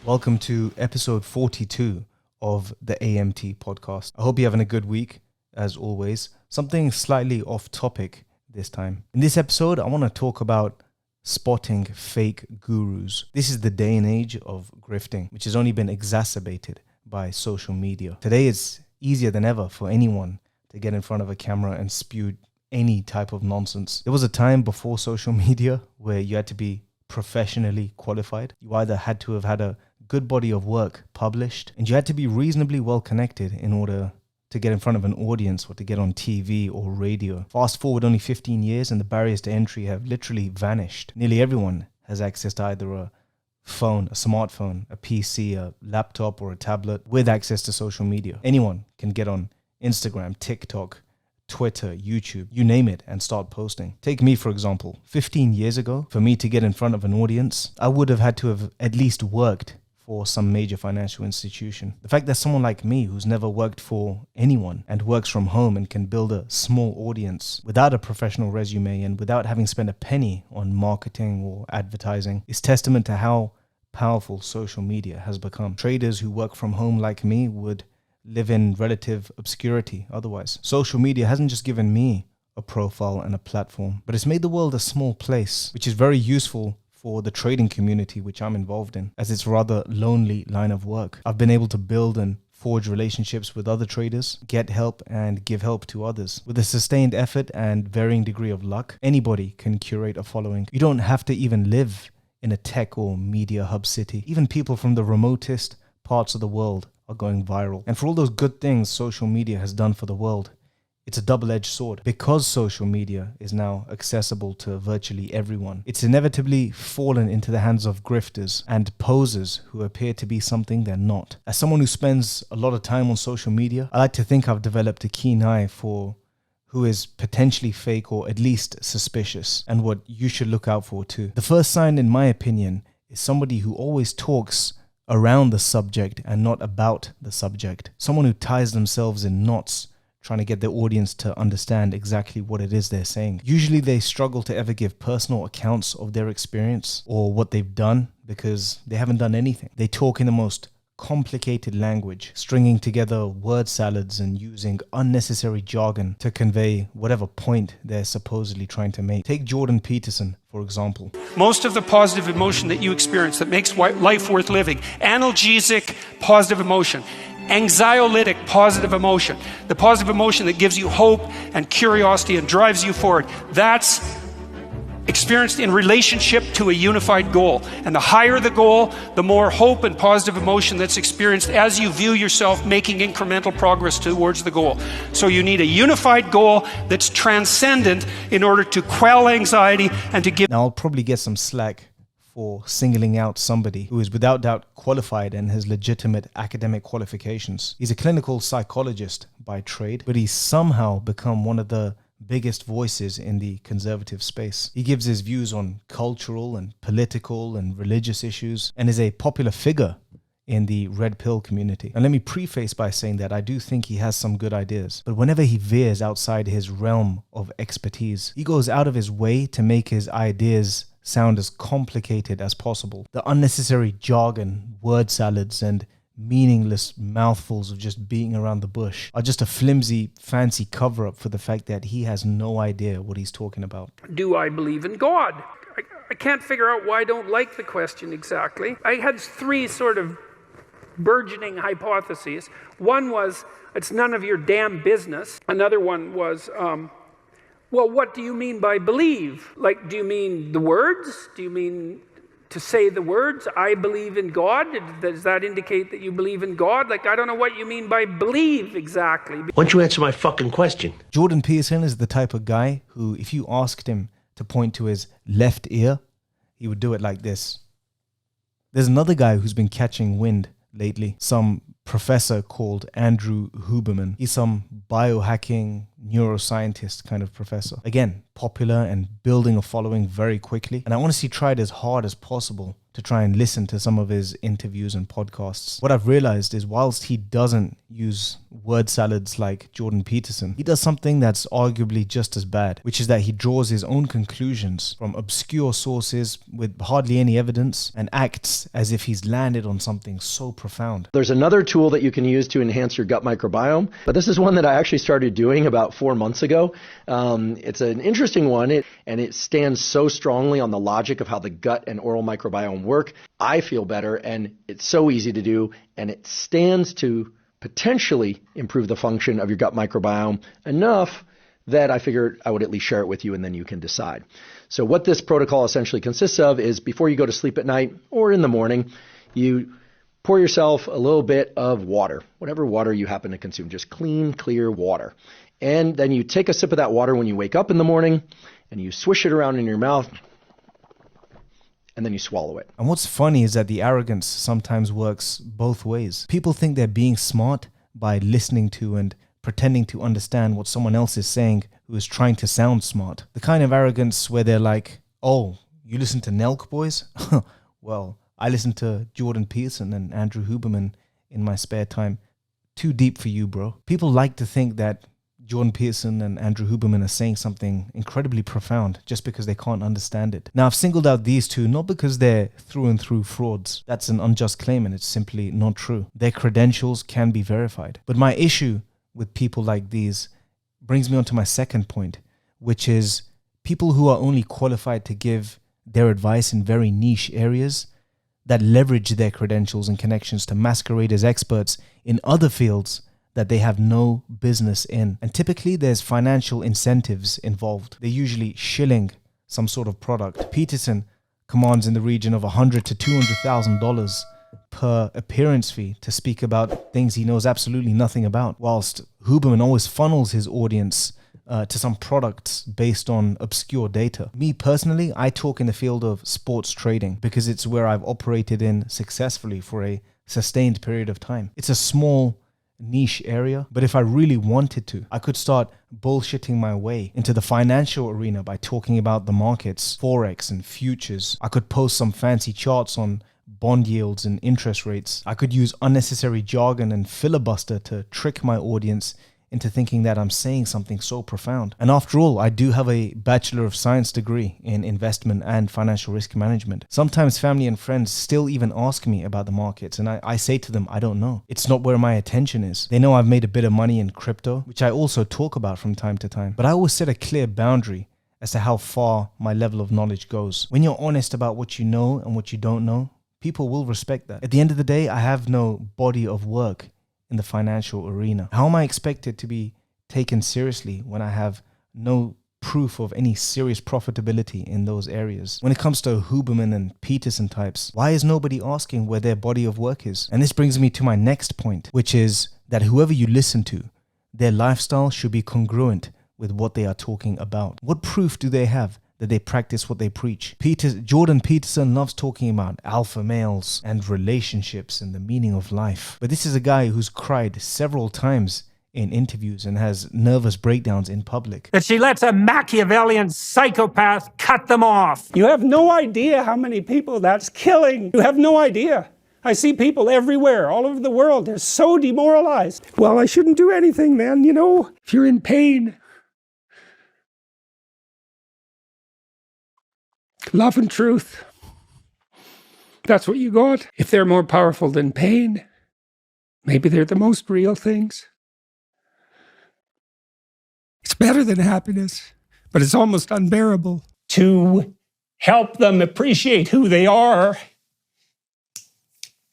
Welcome to episode 42 of the AMT podcast. I hope you're having a good week, as always. Something slightly off topic this time. In this episode, I want to talk about spotting fake gurus. This is the day and age of grifting, which has only been exacerbated by social media. Today, it's easier than ever for anyone to get in front of a camera and spew any type of nonsense. There was a time before social media where you had to be professionally qualified. You either had to have had a good body of work published, and you had to be reasonably well connected in order to get in front of an audience or to get on TV or radio. Fast forward only 15 years and the barriers to entry have literally vanished. Nearly everyone has access to either a phone, a smartphone, a PC, a laptop or a tablet with access to social media. Anyone can get on Instagram, TikTok, Twitter, YouTube, you name it, and start posting. Take me, for example. 15 years ago, for me to get in front of an audience, I would have had to have at least worked for some major financial institution. The fact that someone like me, who's never worked for anyone and works from home and can build a small audience without a professional resume and without having spent a penny on marketing or advertising, is testament to how powerful social media has become. Traders who work from home like me would live in relative obscurity otherwise. Social media hasn't just given me a profile and a platform, but it's made the world a small place, which is very useful for the trading community which I'm involved in, as it's a rather lonely line of work. I've been able to build and forge relationships with other traders, get help and give help to others. With a sustained effort and varying degree of luck, anybody can curate a following. You don't have to even live in a tech or media hub city. Even people from the remotest parts of the world are going viral. And for all those good things social media has done for the world, it's a double-edged sword. Because social media is now accessible to virtually everyone, it's inevitably fallen into the hands of grifters and posers who appear to be something they're not. As someone who spends a lot of time on social media, I like to think I've developed a keen eye for who is potentially fake or at least suspicious, and what you should look out for too. The first sign, in my opinion, is somebody who always talks around the subject and not about the subject. Someone who ties themselves in knots trying to get their audience to understand exactly what it is they're saying. Usually they struggle to ever give personal accounts of their experience or what they've done because they haven't done anything. They talk in the most complicated language, stringing together word salads and using unnecessary jargon to convey whatever point they're supposedly trying to make. Take Jordan Peterson, for example. Most of the positive emotion that you experience that makes life worth living, analgesic positive emotion, anxiolytic positive emotion, the positive emotion that gives you hope and curiosity and drives you forward, that's experienced in relationship to a unified goal. And the higher the goal, the more hope and positive emotion that's experienced as you view yourself making incremental progress towards the goal. So you need a unified goal that's transcendent in order to quell anxiety and to give... Now I'll probably get some slack for singling out somebody who is without doubt qualified and has legitimate academic qualifications. He's a clinical psychologist by trade, but he's somehow become one of the biggest voices in the conservative space. He gives his views on cultural and political and religious issues and is a popular figure in the red pill community. And let me preface by saying that I do think he has some good ideas, but whenever he veers outside his realm of expertise, he goes out of his way to make his ideas sound as complicated as possible. The unnecessary jargon, word salads, and meaningless mouthfuls of just beating around the bush are just a flimsy, fancy cover-up for the fact that he has no idea what he's talking about. Do I believe in God? I can't figure out why I don't like the question exactly. I had three sort of burgeoning hypotheses. One was, it's none of your damn business. Another one was, well, what do you mean by believe? Like, do you mean the words? Do you mean to say the words, I believe in God? Does that indicate that you believe in God? Like, I don't know what you mean by believe exactly. Why don't you answer my fucking question? Jordan Peterson is the type of guy who, if you asked him to point to his left ear, he would do it like this. There's another guy who's been catching wind lately. Some professor called Andrew Huberman. He's some biohacking neuroscientist kind of professor. Again, popular and building a following very quickly. And I honestly tried as hard as possible to try and listen to some of his interviews and podcasts. What I've realized is whilst he doesn't use word salads like Jordan Peterson, he does something that's arguably just as bad, which is that he draws his own conclusions from obscure sources with hardly any evidence and acts as if he's landed on something so profound. There's another tool that you can use to enhance your gut microbiome, but this is one that I actually started doing about 4 months ago. It's an interesting one, and it stands so strongly on the logic of how the gut and oral microbiome work. I feel better, and it's so easy to do, and it stands to potentially improve the function of your gut microbiome enough that I figured I would at least share it with you, and then you can decide. So what this protocol essentially consists of is before you go to sleep at night or in the morning, you pour yourself a little bit of water, whatever water you happen to consume, just clean, clear water. And then you take a sip of that water when you wake up in the morning, and you swish it around in your mouth, and then you swallow it. And what's funny is that the arrogance sometimes works both ways. People think they're being smart by listening to and pretending to understand what someone else is saying who is trying to sound smart. The kind of arrogance where they're like, oh, you listen to Nelk boys? Well, I listen to Jordan Peterson and Andrew Huberman in my spare time. Too deep for you, bro. People like to think that Jordan Peterson and Andrew Huberman are saying something incredibly profound just because they can't understand it. Now, I've singled out these two not because they're through and through frauds. That's an unjust claim and it's simply not true. Their credentials can be verified. But my issue with people like these brings me on to my second point, which is people who are only qualified to give their advice in very niche areas that leverage their credentials and connections to masquerade as experts in other fields that they have no business in. And typically there's financial incentives involved. They're usually shilling some sort of product. Peterson commands in the region of $100,000 to $200,000 per appearance fee to speak about things he knows absolutely nothing about, whilst Huberman always funnels his audience to some products based on obscure data. Me personally, I talk in the field of sports trading because it's where I've operated in successfully for a sustained period of time. It's a small niche area, but if I really wanted to, I could start bullshitting my way into the financial arena by talking about the markets, forex and futures. I could post some fancy charts on bond yields and interest rates. I could use unnecessary jargon and filibuster to trick my audience into thinking that I'm saying something so profound. And after all, I do have a Bachelor of Science degree in investment and financial risk management. Sometimes family and friends still even ask me about the markets, and I say to them, I don't know. It's not where my attention is. They know I've made a bit of money in crypto, which I also talk about from time to time. But I always set a clear boundary as to how far my level of knowledge goes. When you're honest about what you know and what you don't know, people will respect that. At the end of the day, I have no body of work in the financial arena. How am I expected to be taken seriously when I have no proof of any serious profitability in those areas? When it comes to Huberman and Peterson types, why is nobody asking where their body of work is? And this brings me to my next point, which is that whoever you listen to, their lifestyle should be congruent with what they are talking about. What proof do they have that they practice what they preach? Jordan Peterson loves talking about alpha males and relationships and the meaning of life. But this is a guy who's cried several times in interviews and has nervous breakdowns in public. That she lets a Machiavellian psychopath cut them off. You have no idea how many people that's killing. You have no idea. I see people everywhere, all over the world. They're so demoralized. Well, I shouldn't do anything then, you know. If you're in pain, love and truth. That's what you got. If they're more powerful than pain, maybe they're the most real things. It's better than happiness, but it's almost unbearable. To help them appreciate who they are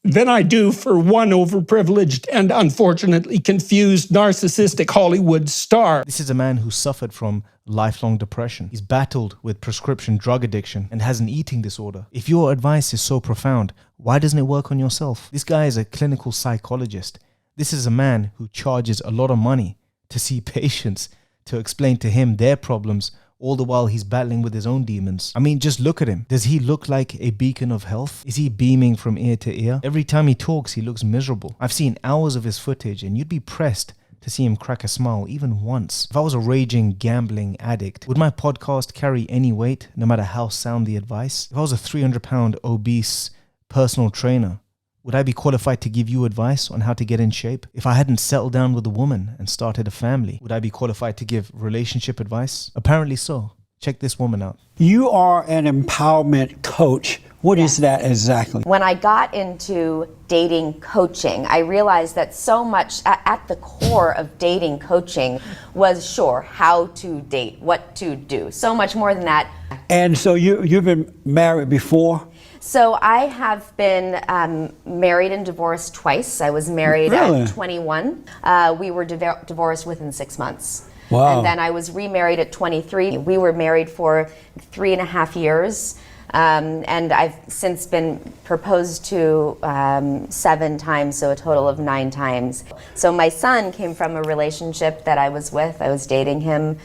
than I do for one overprivileged and unfortunately confused narcissistic Hollywood star. This is a man who suffered from lifelong depression. He's battled with prescription drug addiction and has an eating disorder. If your advice is so profound, why doesn't it work on yourself? This guy is a clinical psychologist. This is a man who charges a lot of money to see patients to explain to him their problems all the while he's battling with his own demons. I mean, just look at him. Does he look like a beacon of health? Is he beaming from ear to ear? Every time he talks, he looks miserable. I've seen hours of his footage, and you'd be pressed to see him crack a smile even once. If I was a raging gambling addict, would my podcast carry any weight, no matter how sound the advice? If I was a 300-pound obese personal trainer, would I be qualified to give you advice on how to get in shape? If I hadn't settled down with a woman and started a family, would I be qualified to give relationship advice? Apparently so. Check this woman out. You are an empowerment coach. What is that exactly? When I got into dating coaching, I realized that so much at the core of dating coaching was, how to date, what to do. So much more than that. And so you've been married before? So I have been married and divorced twice. I was married at 21. We were divorced within 6 months. Wow. And then I was remarried at 23. We were married for 3.5 years. And I've since been proposed to 7 times, so a total of 9 times. So my son came from a relationship that I was with. I was dating him.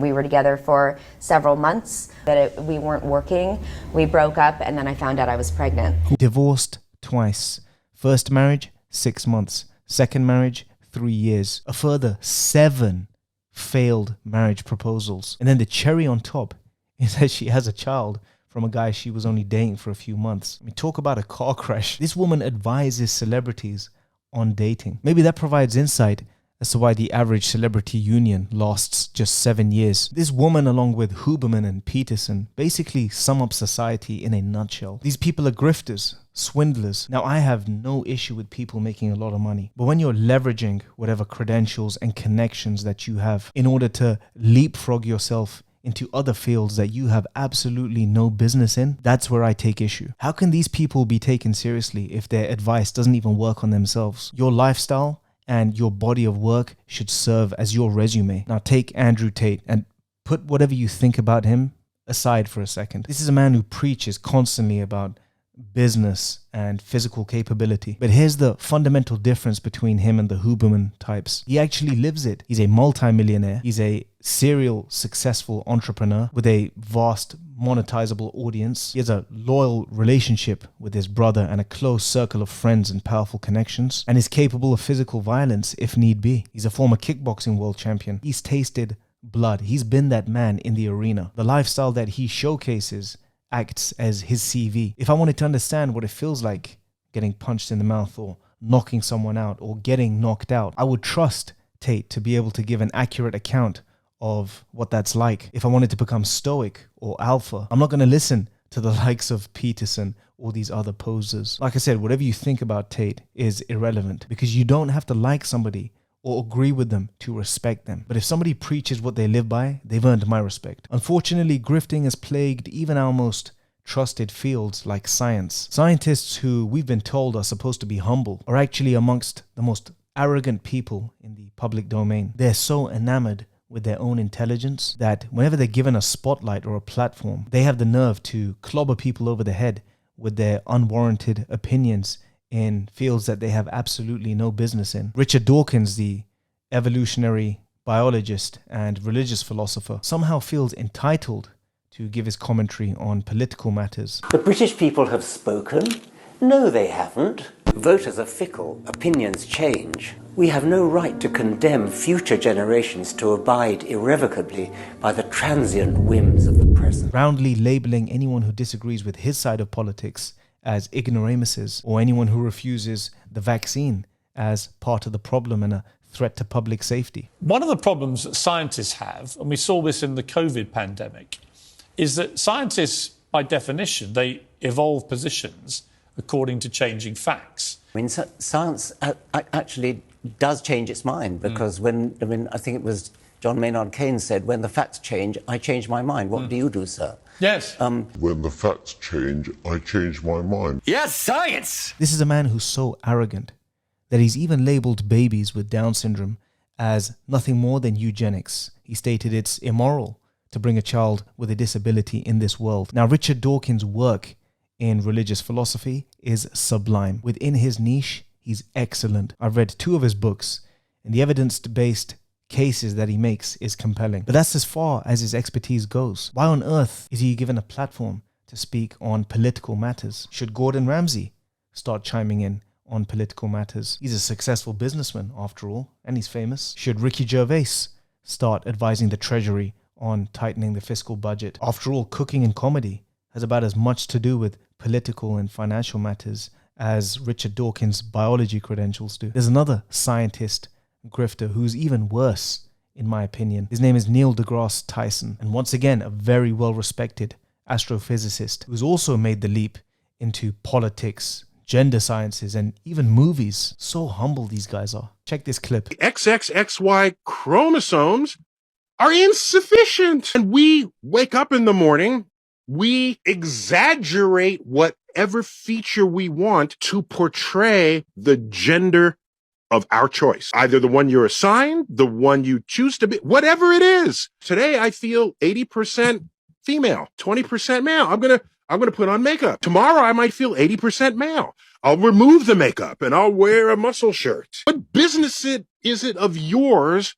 We were together for several months, but we weren't working. We broke up, and then I found out I was pregnant. Divorced twice. First marriage, 6 months. Second marriage, 3 years. A further 7 failed marriage proposals. And then the cherry on top is that she has a child from a guy she was only dating for a few months. I mean, talk about a car crash. This woman advises celebrities on dating. Maybe that provides insight as to why the average celebrity union lasts just 7 years. This woman, along with Huberman and Peterson, basically sum up society in a nutshell. These people are grifters, swindlers. Now, I have no issue with people making a lot of money, but when you're leveraging whatever credentials and connections that you have in order to leapfrog yourself into other fields that you have absolutely no business in, that's where I take issue. How can these people be taken seriously if their advice doesn't even work on themselves? Your lifestyle and your body of work should serve as your resume. Now take Andrew Tate and put whatever you think about him aside for a second. This is a man who preaches constantly about business and physical capability. But here's the fundamental difference between him and the Huberman types. He actually lives it. He's a multi-millionaire. He's a serial successful entrepreneur with a vast monetizable audience. He has a loyal relationship with his brother and a close circle of friends and powerful connections, and is capable of physical violence if need be. He's a former kickboxing world champion. He's tasted blood. He's been that man in the arena. The lifestyle that he showcases acts as his CV. If I wanted to understand what it feels like getting punched in the mouth or knocking someone out or getting knocked out, I would trust Tate to be able to give an accurate account of what that's like. If I wanted to become stoic or alpha, I'm not going to listen to the likes of Peterson or these other posers. Like I said, whatever you think about Tate is irrelevant, because you don't have to like somebody or agree with them to respect them. But if somebody preaches what they live by, they've earned my respect. Unfortunately, grifting has plagued even our most trusted fields like science. Scientists who we've been told are supposed to be humble are actually amongst the most arrogant people in the public domain. They're so enamored with their own intelligence that whenever they're given a spotlight or a platform, they have the nerve to clobber people over the head with their unwarranted opinions in fields that they have absolutely no business in. Richard Dawkins, the evolutionary biologist and religious philosopher, somehow feels entitled to give his commentary on political matters. The British people have spoken. No, they haven't. Voters are fickle. Opinions change. We have no right to condemn future generations to abide irrevocably by the transient whims of the present. Roundly labeling anyone who disagrees with his side of politics as ignoramuses, or anyone who refuses the vaccine as part of the problem and a threat to public safety. One of the problems that scientists have, and we saw this in the COVID pandemic, is that scientists, by definition, they evolve positions according to changing facts. I mean, science actually does change its mind, because I think it was John Maynard Keynes said, when the facts change, I change my mind. What do you do, sir? Yes. When the facts change, I change my mind. Yes, science! This is a man who's so arrogant that he's even labeled babies with Down syndrome as nothing more than eugenics. He stated it's immoral to bring a child with a disability in this world. Now, Richard Dawkins' work in religious philosophy is sublime. Within his niche, he's excellent. I've read 2 of his books, and the evidence-based cases that he makes is compelling. But that's as far as his expertise goes. Why on earth is he given a platform to speak on political matters? Should Gordon Ramsay start chiming in on political matters? He's a successful businessman after all, and he's famous. Should Ricky Gervais start advising the Treasury on tightening the fiscal budget? After all, cooking and comedy has about as much to do with political and financial matters as Richard Dawkins' biology credentials do. There's another scientist grifter who's even worse, in my opinion. His name is Neil deGrasse Tyson, and once again, a very well-respected astrophysicist who's also made the leap into politics, gender sciences, and even movies. So humble these guys are. Check this clip. XXXY chromosomes are insufficient. And we wake up in the morning, we exaggerate whatever feature we want to portray the gender of our choice. Either the one you're assigned, the one you choose to be, whatever it is. Today, I feel 80% female, 20% male. I'm going to put on makeup. Tomorrow, I might feel 80% male. I'll remove the makeup and I'll wear a muscle shirt. What business is it of yours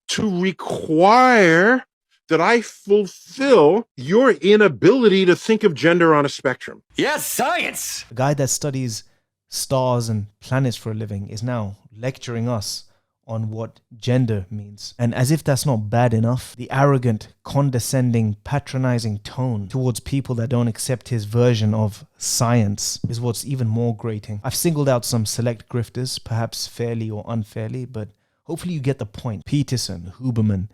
to require that I fulfill your inability to think of gender on a spectrum? Yes, science! A guy that studies stars and planets for a living is now lecturing us on what gender means. And as if that's not bad enough, the arrogant, condescending, patronizing tone towards people that don't accept his version of science is what's even more grating. I've singled out some select grifters, perhaps fairly or unfairly, but hopefully you get the point. Peterson, Huberman,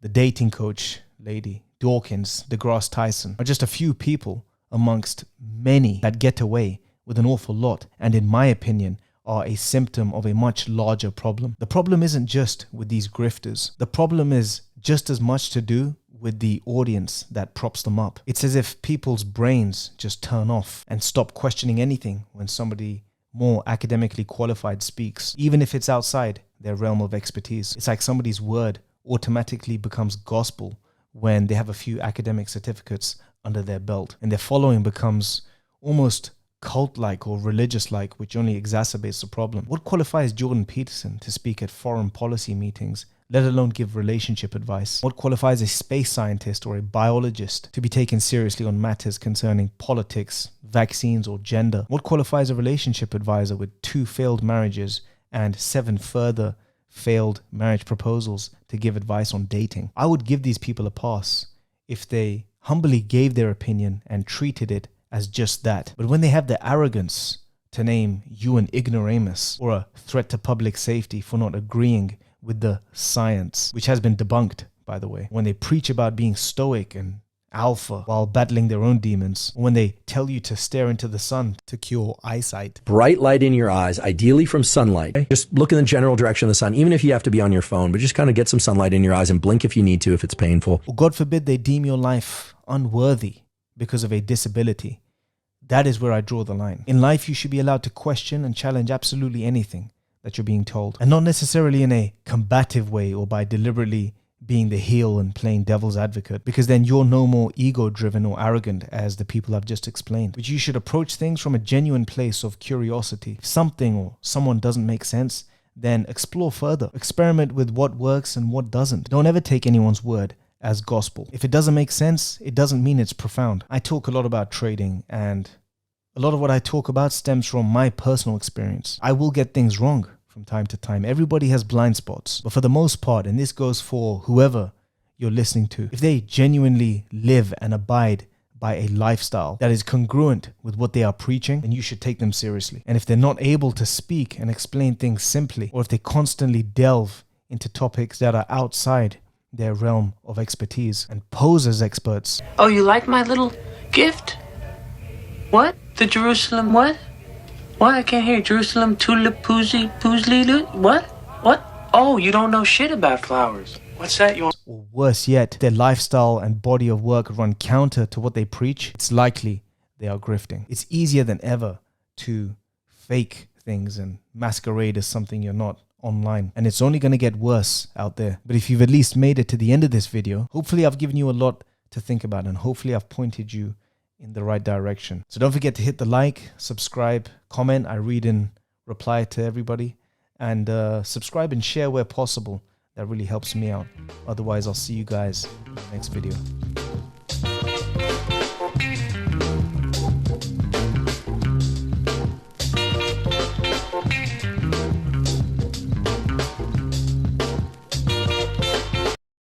the dating coach lady, Dawkins, deGrasse Tyson are just a few people amongst many that get away with an awful lot, and in my opinion, are a symptom of a much larger problem. The problem isn't just with these grifters. The problem is just as much to do with the audience that props them up. It's as if people's brains just turn off and stop questioning anything when somebody more academically qualified speaks, even if it's outside their realm of expertise. It's like somebody's word automatically becomes gospel when they have a few academic certificates under their belt, and their following becomes almost cult-like or religious-like, which only exacerbates the problem. What qualifies Jordan Peterson to speak at foreign policy meetings, let alone give relationship advice? What qualifies a space scientist or a biologist to be taken seriously on matters concerning politics, vaccines, or gender? What qualifies a relationship advisor with 2 failed marriages and 7 further failed marriage proposals to give advice on dating? I would give these people a pass if they humbly gave their opinion and treated it as just that. But when they have the arrogance to name you an ignoramus or a threat to public safety for not agreeing with the science, which has been debunked, by the way, when they preach about being stoic and alpha while battling their own demons, or when they tell you to stare into the sun to cure eyesight. Bright light in your eyes, ideally from sunlight. Just look in the general direction of the sun, even if you have to be on your phone, but just kind of get some sunlight in your eyes and blink if you need to, if it's painful. Or God forbid they deem your life unworthy because of a disability. That is where I draw the line. In life, you should be allowed to question and challenge absolutely anything that you're being told, and not necessarily in a combative way or by deliberately being the heel and playing devil's advocate, because then you're no more ego-driven or arrogant as the people I've just explained. But you should approach things from a genuine place of curiosity. If something or someone doesn't make sense, then explore further. Experiment with what works and what doesn't. Don't ever take anyone's word as gospel. If it doesn't make sense, it doesn't mean it's profound. I talk a lot about trading, and a lot of what I talk about stems from my personal experience. I will get things wrong from time to time. Everybody has blind spots, but for the most part, and this goes for whoever you're listening to, if they genuinely live and abide by a lifestyle that is congruent with what they are preaching, then you should take them seriously. And if they're not able to speak and explain things simply, or if they constantly delve into topics that are outside their realm of expertise and pose as experts. Oh, you like my little gift? What? The Jerusalem what? What? I can't hear. Jerusalem tulip poozly what? What? Oh, you don't know shit about flowers. What's that? Or worse yet, their lifestyle and body of work run counter to what they preach. It's likely they are grifting. It's easier than ever to fake things and masquerade as something you're not online, and it's only going to get worse out there. But if you've at least made it to the end of this video, hopefully I've given you a lot to think about, and hopefully I've pointed you in the right direction. So don't forget to hit the like, subscribe, comment. I read and reply to everybody, and subscribe and share where possible. That really helps me out. Otherwise, I'll see you guys in the next video.